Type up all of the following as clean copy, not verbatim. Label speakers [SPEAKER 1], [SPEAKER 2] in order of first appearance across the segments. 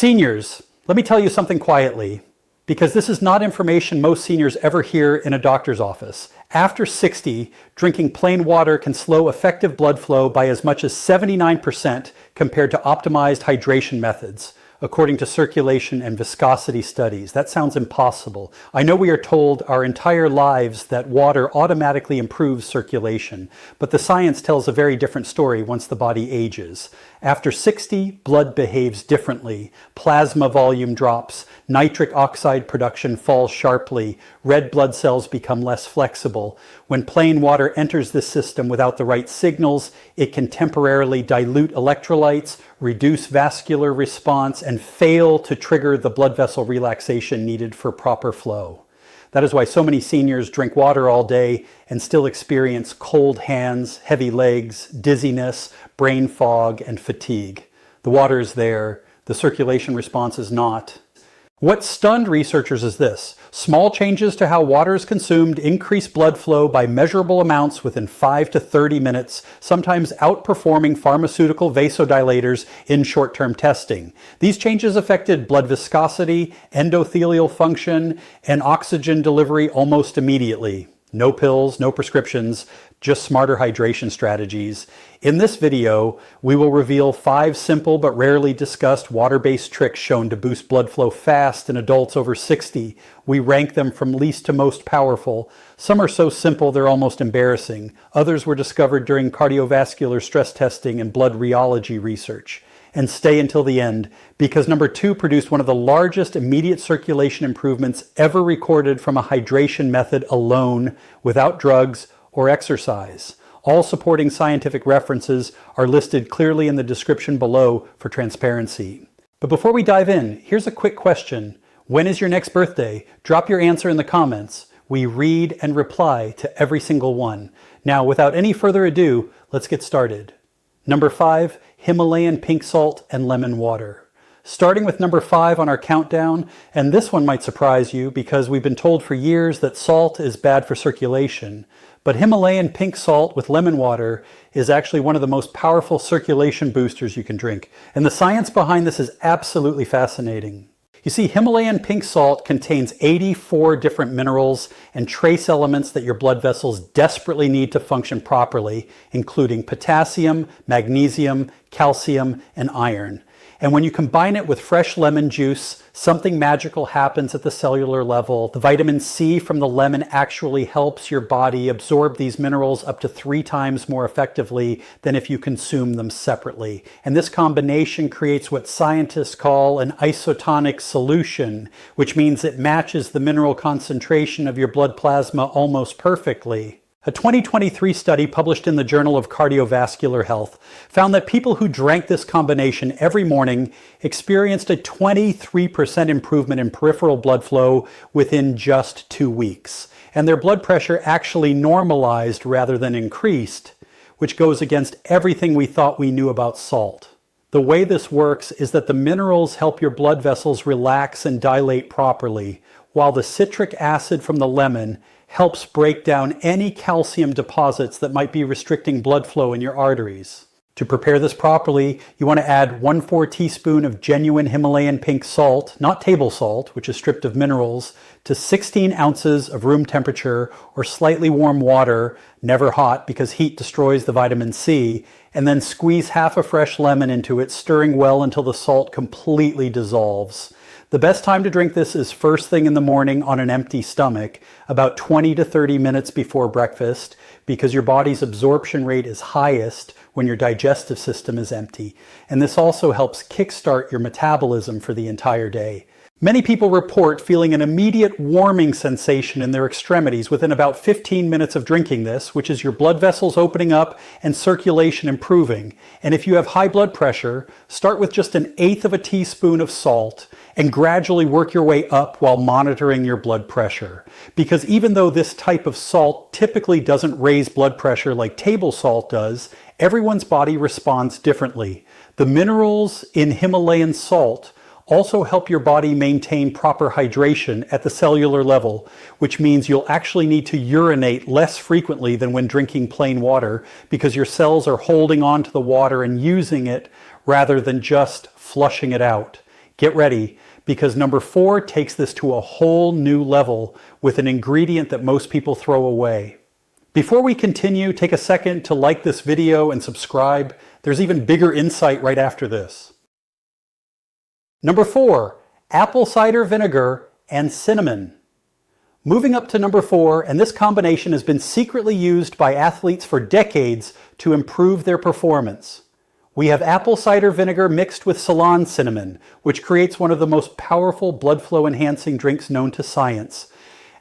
[SPEAKER 1] Seniors, let me tell you something quietly, because this is not information most seniors ever hear in a doctor's office. After 60, drinking plain water can slow effective blood flow by as much as 79% compared to optimized hydration methods, according to circulation and viscosity studies. That sounds impossible. I know we are told our entire lives that water automatically improves circulation, but the science tells a very different story once the body ages. After 60, blood behaves differently. Plasma volume drops, nitric oxide production falls sharply, red blood cells become less flexible. When plain water enters the system without the right signals, it can temporarily dilute electrolytes, reduce vascular response, and fail to trigger the blood vessel relaxation needed for proper flow. That is why so many seniors drink water all day and still experience cold hands, heavy legs, dizziness, brain fog, and fatigue. The water is there, the circulation response is not. What stunned researchers is this: small changes to how water is consumed increase blood flow by measurable amounts within 5 to 30 minutes, sometimes outperforming pharmaceutical vasodilators in short-term testing. These changes affected blood viscosity, endothelial function, and oxygen delivery almost immediately. No pills, no prescriptions, just smarter hydration strategies. In this video, we will reveal 5 simple but rarely discussed water-based tricks shown to boost blood flow fast in adults over 60. We rank them from least to most powerful. Some are so simple they're almost embarrassing. Others were discovered during cardiovascular stress testing and blood rheology research. And stay until the end, because number 2 produced one of the largest immediate circulation improvements ever recorded from a hydration method alone, without drugs or exercise. All supporting scientific references are listed clearly in the description below for transparency. But before we dive in, here's a quick question. When is your next birthday? Drop your answer in the comments. We read and reply to every single one. Now, without any further ado, let's get started. Number 5, Himalayan pink salt and lemon water. Starting with number 5 on our countdown, and this one might surprise you because we've been told for years that salt is bad for circulation, but Himalayan pink salt with lemon water is actually one of the most powerful circulation boosters you can drink, and the science behind this is absolutely fascinating. You see, Himalayan pink salt contains 84 different minerals and trace elements that your blood vessels desperately need to function properly, including potassium, magnesium, calcium, and iron. And when you combine it with fresh lemon juice, something magical happens at the cellular level. The vitamin C from the lemon actually helps your body absorb these minerals up to 3 times more effectively than if you consume them separately. And this combination creates what scientists call an isotonic solution, which means it matches the mineral concentration of your blood plasma almost perfectly. A 2023 study published in the Journal of Cardiovascular Health found that people who drank this combination every morning experienced a 23% improvement in peripheral blood flow within just 2 weeks. And their blood pressure actually normalized rather than increased, which goes against everything we thought we knew about salt. The way this works is that the minerals help your blood vessels relax and dilate properly, while the citric acid from the lemon helps break down any calcium deposits that might be restricting blood flow in your arteries. To prepare this properly, you want to add 1/4 teaspoon of genuine Himalayan pink salt, not table salt, which is stripped of minerals, to 16 ounces of room temperature or slightly warm water, never hot because heat destroys the vitamin C, and then squeeze half a fresh lemon into it, stirring well until the salt completely dissolves. The best time to drink this is first thing in the morning on an empty stomach, about 20 to 30 minutes before breakfast, because your body's absorption rate is highest when your digestive system is empty. And this also helps kickstart your metabolism for the entire day. Many people report feeling an immediate warming sensation in their extremities within about 15 minutes of drinking this, which is your blood vessels opening up and circulation improving. And if you have high blood pressure, start with just 1/8 teaspoon of salt and gradually work your way up while monitoring your blood pressure. Because even though this type of salt typically doesn't raise blood pressure like table salt does, everyone's body responds differently. The minerals in Himalayan salt also help your body maintain proper hydration at the cellular level, which means you'll actually need to urinate less frequently than when drinking plain water because your cells are holding on to the water and using it rather than just flushing it out. Get ready, because number 4 takes this to a whole new level with an ingredient that most people throw away. Before we continue, take a second to like this video and subscribe. There's even bigger insight right after this. Number 4, apple cider vinegar and cinnamon. Moving up to number 4, and this combination has been secretly used by athletes for decades to improve their performance. We have apple cider vinegar mixed with Ceylon cinnamon, which creates one of the most powerful blood flow enhancing drinks known to science.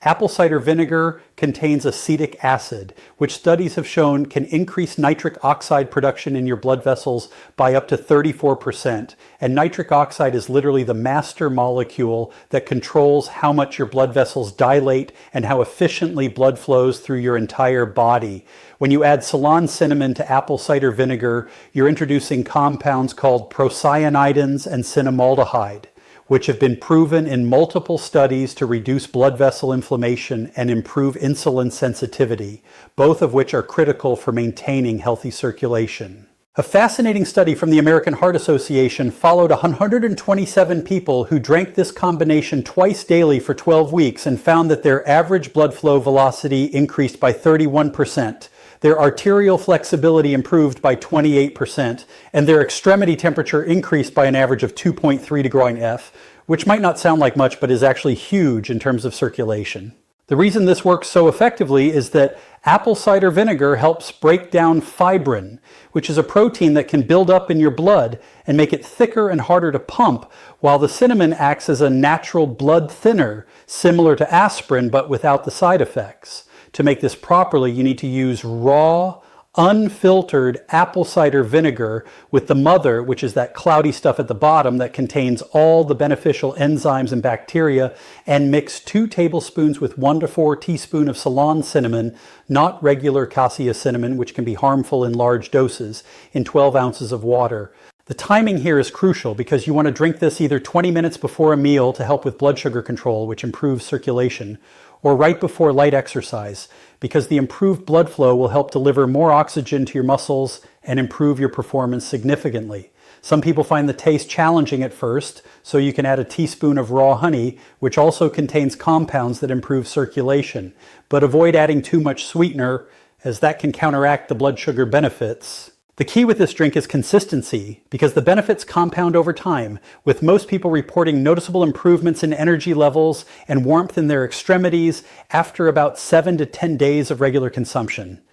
[SPEAKER 1] Apple cider vinegar contains acetic acid, which studies have shown can increase nitric oxide production in your blood vessels by up to 34%. And nitric oxide is literally the master molecule that controls how much your blood vessels dilate and how efficiently blood flows through your entire body. When you add Ceylon cinnamon to apple cider vinegar, you're introducing compounds called procyanidins and cinnamaldehyde, which have been proven in multiple studies to reduce blood vessel inflammation and improve insulin sensitivity, both of which are critical for maintaining healthy circulation. A fascinating study from the American Heart Association followed 127 people who drank this combination twice daily for 12 weeks and found that their average blood flow velocity increased by 31%. Their arterial flexibility improved by 28%, and their extremity temperature increased by an average of 2.3 to groin F, which might not sound like much, but is actually huge in terms of circulation. The reason this works so effectively is that apple cider vinegar helps break down fibrin, which is a protein that can build up in your blood and make it thicker and harder to pump, while the cinnamon acts as a natural blood thinner, similar to aspirin, but without the side effects. To make this properly, you need to use raw, unfiltered apple cider vinegar with the mother, which is that cloudy stuff at the bottom that contains all the beneficial enzymes and bacteria, and mix 2 tablespoons with 1 to 4 teaspoons of Ceylon cinnamon, not regular cassia cinnamon, which can be harmful in large doses, in 12 ounces of water. The timing here is crucial because you want to drink this either 20 minutes before a meal to help with blood sugar control, which improves circulation, or right before light exercise, because the improved blood flow will help deliver more oxygen to your muscles and improve your performance significantly. Some people find the taste challenging at first, so you can add a teaspoon of raw honey, which also contains compounds that improve circulation. But avoid adding too much sweetener, as that can counteract the blood sugar benefits. The key with this drink is consistency, because the benefits compound over time, with most people reporting noticeable improvements in energy levels and warmth in their extremities after about 7 to 10 days of regular consumption.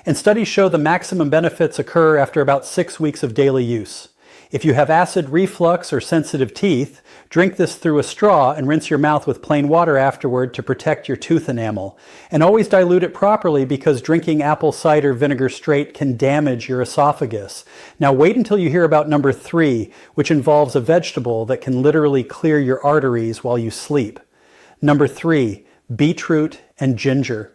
[SPEAKER 1] And studies show the maximum benefits occur after about 6 weeks of daily use. If you have acid reflux or sensitive teeth, drink this through a straw and rinse your mouth with plain water afterward to protect your tooth enamel. And always dilute it properly, because drinking apple cider vinegar straight can damage your esophagus. Now wait until you hear about number 3, which involves a vegetable that can literally clear your arteries while you sleep. Number 3, beetroot and ginger.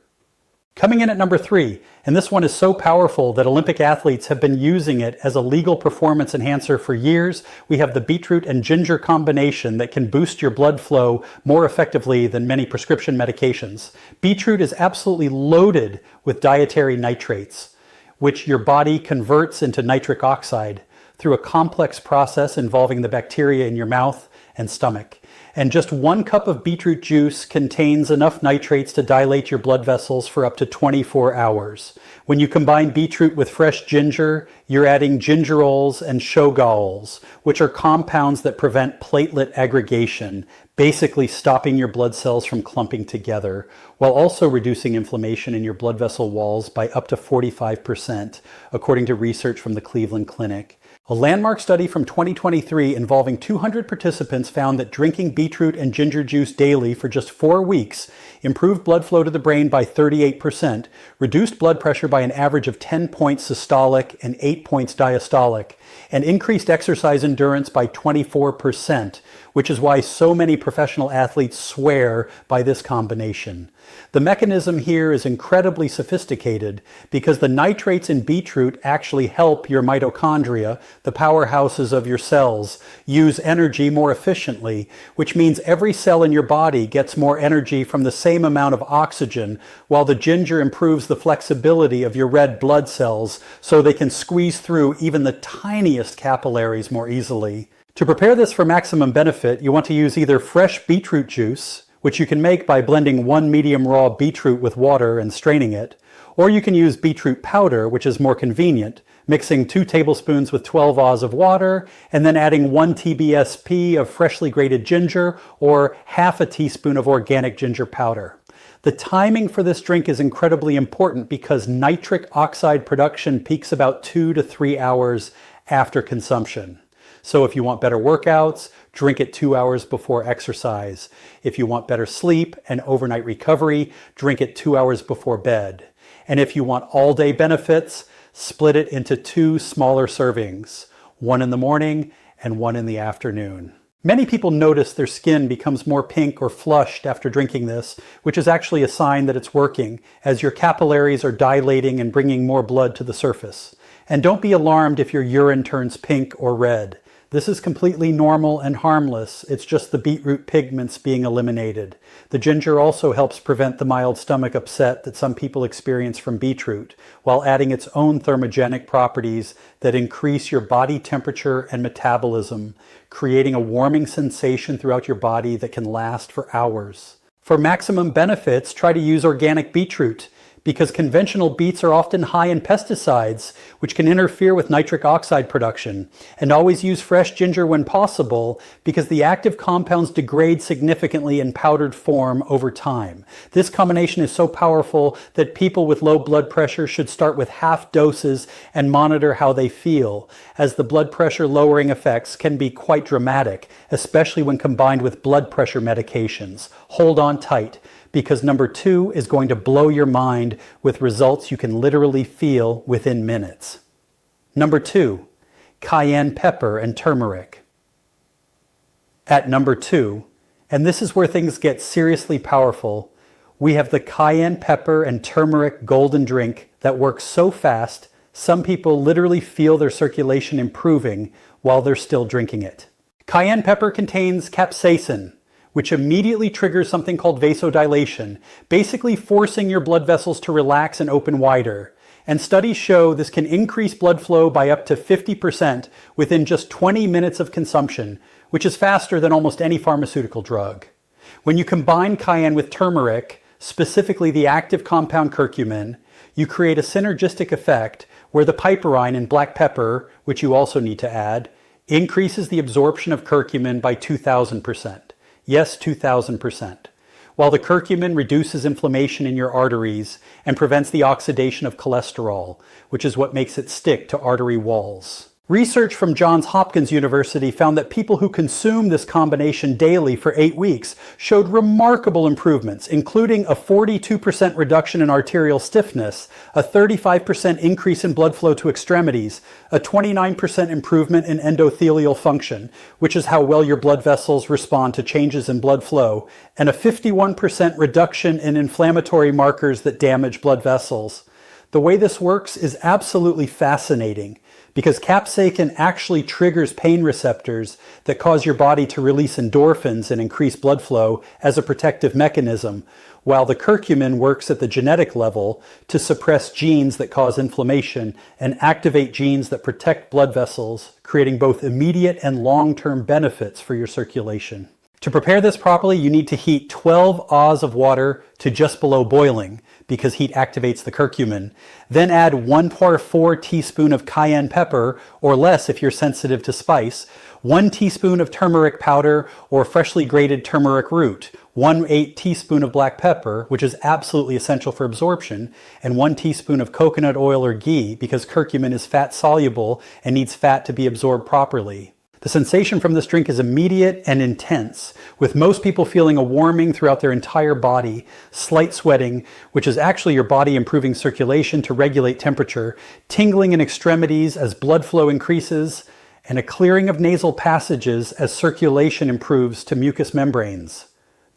[SPEAKER 1] Coming in at number 3, and this one is so powerful that Olympic athletes have been using it as a legal performance enhancer for years. We have the beetroot and ginger combination that can boost your blood flow more effectively than many prescription medications. Beetroot is absolutely loaded with dietary nitrates, which your body converts into nitric oxide through a complex process involving the bacteria in your mouth and stomach. And just 1 cup of beetroot juice contains enough nitrates to dilate your blood vessels for up to 24 hours. When you combine beetroot with fresh ginger, you're adding gingerols and shogaols, which are compounds that prevent platelet aggregation, basically stopping your blood cells from clumping together, while also reducing inflammation in your blood vessel walls by up to 45%, according to research from the Cleveland Clinic. A landmark study from 2023 involving 200 participants found that drinking beetroot and ginger juice daily for just 4 weeks improved blood flow to the brain by 38%, reduced blood pressure by an average of 10 points systolic and 8 points diastolic, and increased exercise endurance by 24%, which is why so many professional athletes swear by this combination. The mechanism here is incredibly sophisticated because the nitrates in beetroot actually help your mitochondria, the powerhouses of your cells, use energy more efficiently, which means every cell in your body gets more energy from the same amount of oxygen, while the ginger improves the flexibility of your red blood cells so they can squeeze through even the tiniest capillaries more easily. To prepare this for maximum benefit, you want to use either fresh beetroot juice, which you can make by blending 1 medium raw beetroot with water and straining it, or you can use beetroot powder, which is more convenient, mixing 2 tablespoons with 12 Oz of water, and then adding 1 TBSP of freshly grated ginger or half a teaspoon of organic ginger powder. The timing for this drink is incredibly important because nitric oxide production peaks about 2 to 3 hours after consumption. So if you want better workouts, drink it 2 hours before exercise. If you want better sleep and overnight recovery, drink it 2 hours before bed. And if you want all-day benefits, split it into 2 smaller servings, 1 in the morning and 1 in the afternoon. Many people notice their skin becomes more pink or flushed after drinking this, which is actually a sign that it's working, as your capillaries are dilating and bringing more blood to the surface. And don't be alarmed if your urine turns pink or red. This is completely normal and harmless. It's just the beetroot pigments being eliminated. The ginger also helps prevent the mild stomach upset that some people experience from beetroot, while adding its own thermogenic properties that increase your body temperature and metabolism, creating a warming sensation throughout your body that can last for hours. For maximum benefits, try to use organic beetroot, because conventional beets are often high in pesticides, which can interfere with nitric oxide production. And always use fresh ginger when possible, because the active compounds degrade significantly in powdered form over time. This combination is so powerful that people with low blood pressure should start with half doses and monitor how they feel, as the blood pressure lowering effects can be quite dramatic, especially when combined with blood pressure medications. Hold on tight, because number 2 is going to blow your mind with results you can literally feel within minutes. Number 2, cayenne pepper and turmeric. At number 2, and this is where things get seriously powerful, we have the cayenne pepper and turmeric golden drink that works so fast, some people literally feel their circulation improving while they're still drinking it. Cayenne pepper contains capsaicin, which immediately triggers something called vasodilation, basically forcing your blood vessels to relax and open wider. And studies show this can increase blood flow by up to 50% within just 20 minutes of consumption, which is faster than almost any pharmaceutical drug. When you combine cayenne with turmeric, specifically the active compound curcumin, you create a synergistic effect where the piperine in black pepper, which you also need to add, increases the absorption of curcumin by 2,000%. Yes, 2,000%. While the curcumin reduces inflammation in your arteries and prevents the oxidation of cholesterol, which is what makes it stick to artery walls. Research from Johns Hopkins University found that people who consumed this combination daily for 8 weeks showed remarkable improvements, including a 42% reduction in arterial stiffness, a 35% increase in blood flow to extremities, a 29% improvement in endothelial function, which is how well your blood vessels respond to changes in blood flow, and a 51% reduction in inflammatory markers that damage blood vessels. The way this works is absolutely fascinating, because capsaicin actually triggers pain receptors that cause your body to release endorphins and increase blood flow as a protective mechanism, while the curcumin works at the genetic level to suppress genes that cause inflammation and activate genes that protect blood vessels, creating both immediate and long-term benefits for your circulation. To prepare this properly, you need to heat 12 Oz of water to just below boiling, because heat activates the curcumin. Then add 1/4 teaspoon of cayenne pepper, or less if you're sensitive to spice, 1 teaspoon of turmeric powder or freshly grated turmeric root, 1/8 teaspoon of black pepper, which is absolutely essential for absorption, and 1 teaspoon of coconut oil or ghee, because curcumin is fat soluble and needs fat to be absorbed properly. The sensation from this drink is immediate and intense, with most people feeling a warming throughout their entire body, slight sweating, which is actually your body improving circulation to regulate temperature, tingling in extremities as blood flow increases, and a clearing of nasal passages as circulation improves to mucous membranes.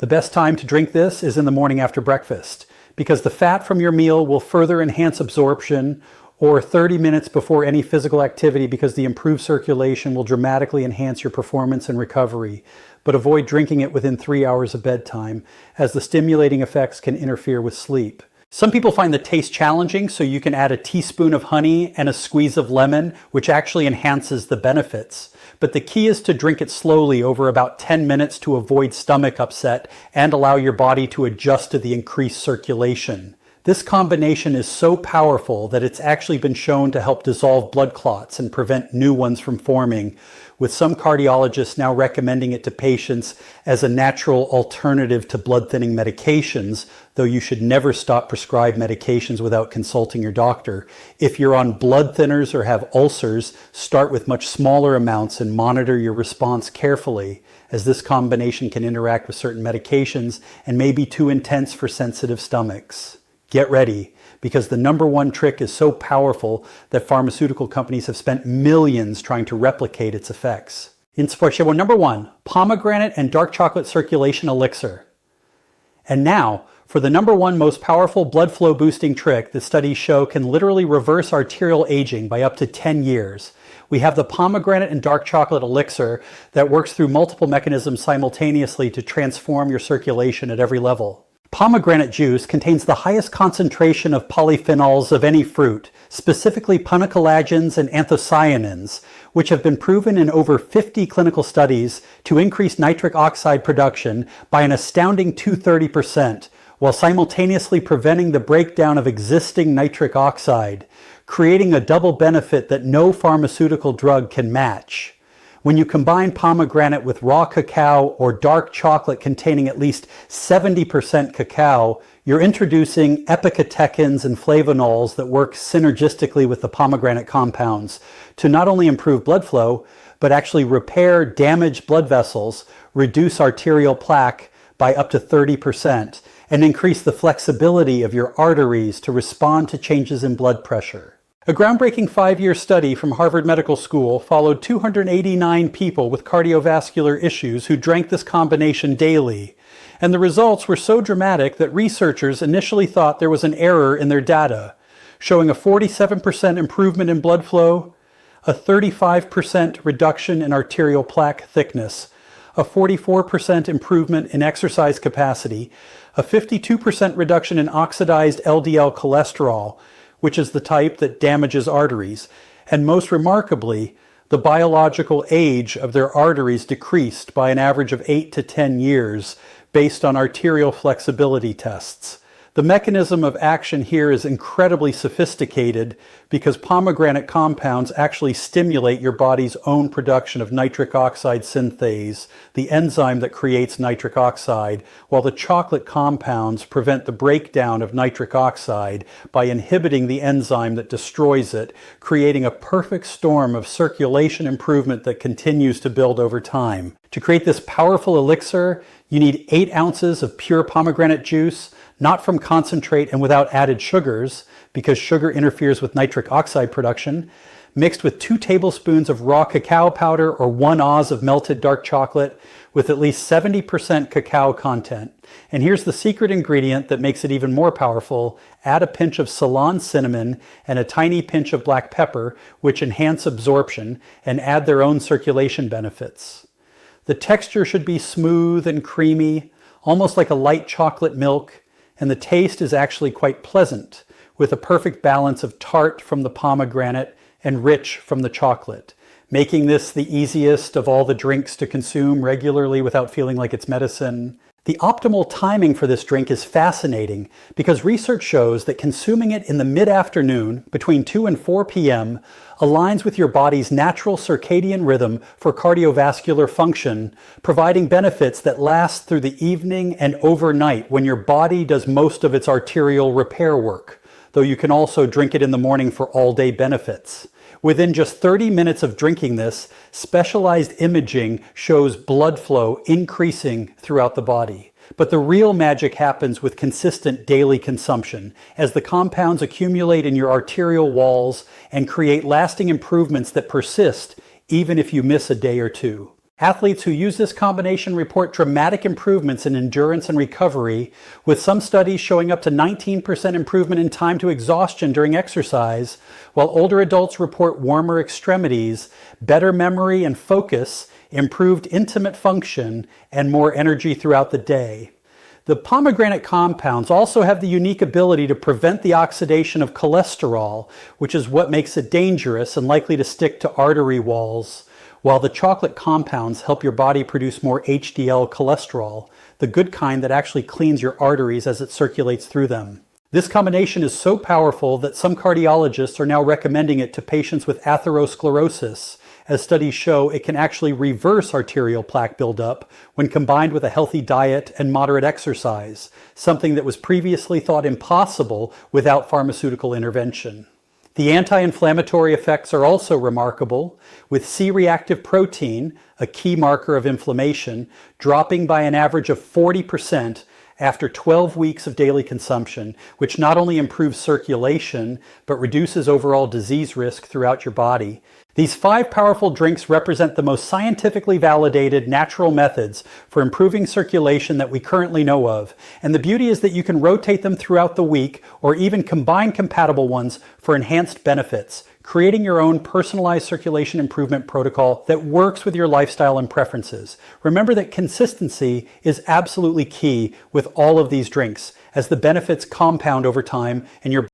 [SPEAKER 1] The best time to drink this is in the morning after breakfast, because the fat from your meal will further enhance absorption, or 30 minutes before any physical activity, because the improved circulation will dramatically enhance your performance and recovery. But avoid drinking it within 3 hours of bedtime, as the stimulating effects can interfere with sleep. Some people find the taste challenging, so you can add a teaspoon of honey and a squeeze of lemon, which actually enhances the benefits. but the key is to drink it slowly over about 10 minutes to avoid stomach upset and allow your body to adjust to the increased circulation. This combination is so powerful that it's actually been shown to help dissolve blood clots and prevent new ones from forming, with some cardiologists now recommending it to patients as a natural alternative to blood-thinning medications, though you should never stop prescribed medications without consulting your doctor. If you're on blood thinners or have ulcers, start with much smaller amounts and monitor your response carefully, as this combination can interact with certain medications and may be too intense for sensitive stomachs. Get ready, because the number one trick is so powerful that pharmaceutical companies have spent millions trying to replicate its effects. Inspirativo number 1, pomegranate and dark chocolate circulation elixir. And now, for the number one most powerful blood flow boosting trick that studies show can literally reverse arterial aging by up to 10 years. We have the pomegranate and dark chocolate elixir that works through multiple mechanisms simultaneously to transform your circulation at every level. Pomegranate juice contains the highest concentration of polyphenols of any fruit, specifically punicolagens and anthocyanins, which have been proven in over 50 clinical studies to increase nitric oxide production by an astounding 230%, while simultaneously preventing the breakdown of existing nitric oxide, creating a double benefit that no pharmaceutical drug can match. When you combine pomegranate with raw cacao or dark chocolate containing at least 70% cacao, you're introducing epicatechins and flavonols that work synergistically with the pomegranate compounds to not only improve blood flow, but actually repair damaged blood vessels, reduce arterial plaque by up to 30%, and increase the flexibility of your arteries to respond to changes in blood pressure. A groundbreaking 5-year study from Harvard Medical School followed 289 people with cardiovascular issues who drank this combination daily, and the results were so dramatic that researchers initially thought there was an error in their data, showing a 47% improvement in blood flow, a 35% reduction in arterial plaque thickness, a 44% improvement in exercise capacity, a 52% reduction in oxidized LDL cholesterol, which is the type that damages arteries, and most remarkably, the biological age of their arteries decreased by an average of 8 to 10 years based on arterial flexibility tests. The mechanism of action here is incredibly sophisticated because pomegranate compounds actually stimulate your body's own production of nitric oxide synthase, the enzyme that creates nitric oxide, while the chocolate compounds prevent the breakdown of nitric oxide by inhibiting the enzyme that destroys it, creating a perfect storm of circulation improvement that continues to build over time. To create this powerful elixir, you need 8 ounces of pure pomegranate juice, not from concentrate and without added sugars, because sugar interferes with nitric oxide production, mixed with 2 tablespoons of raw cacao powder or 1 oz of melted dark chocolate with at least 70% cacao content. And here's the secret ingredient that makes it even more powerful. Add a pinch of Ceylon cinnamon and a tiny pinch of black pepper, which enhance absorption and add their own circulation benefits. The texture should be smooth and creamy, almost like a light chocolate milk, and the taste is actually quite pleasant, with a perfect balance of tart from the pomegranate and rich from the chocolate, making this the easiest of all the drinks to consume regularly without feeling like it's medicine. The optimal timing for this drink is fascinating because research shows that consuming it in the mid-afternoon between 2 and 4 p.m. aligns with your body's natural circadian rhythm for cardiovascular function, providing benefits that last through the evening and overnight when your body does most of its arterial repair work, though you can also drink it in the morning for all-day benefits. Within just 30 minutes of drinking this, specialized imaging shows blood flow increasing throughout the body. But the real magic happens with consistent daily consumption, as the compounds accumulate in your arterial walls and create lasting improvements that persist even if you miss a day or two. Athletes who use this combination report dramatic improvements in endurance and recovery, with some studies showing up to 19% improvement in time to exhaustion during exercise, while older adults report warmer extremities, better memory and focus, improved intimate function, and more energy throughout the day. The pomegranate compounds also have the unique ability to prevent the oxidation of cholesterol, which is what makes it dangerous and likely to stick to artery walls, while the chocolate compounds help your body produce more HDL cholesterol, the good kind that actually cleans your arteries as it circulates through them. This combination is so powerful that some cardiologists are now recommending it to patients with atherosclerosis, as studies show it can actually reverse arterial plaque buildup when combined with a healthy diet and moderate exercise, something that was previously thought impossible without pharmaceutical intervention. The anti-inflammatory effects are also remarkable, with C-reactive protein, a key marker of inflammation, dropping by an average of 40% after 12 weeks of daily consumption, which not only improves circulation, but reduces overall disease risk throughout your body. These 5 powerful drinks represent the most scientifically validated natural methods for improving circulation that we currently know of. And the beauty is that you can rotate them throughout the week or even combine compatible ones for enhanced benefits, creating your own personalized circulation improvement protocol that works with your lifestyle and preferences. Remember that consistency is absolutely key with all of these drinks, as the benefits compound over time and your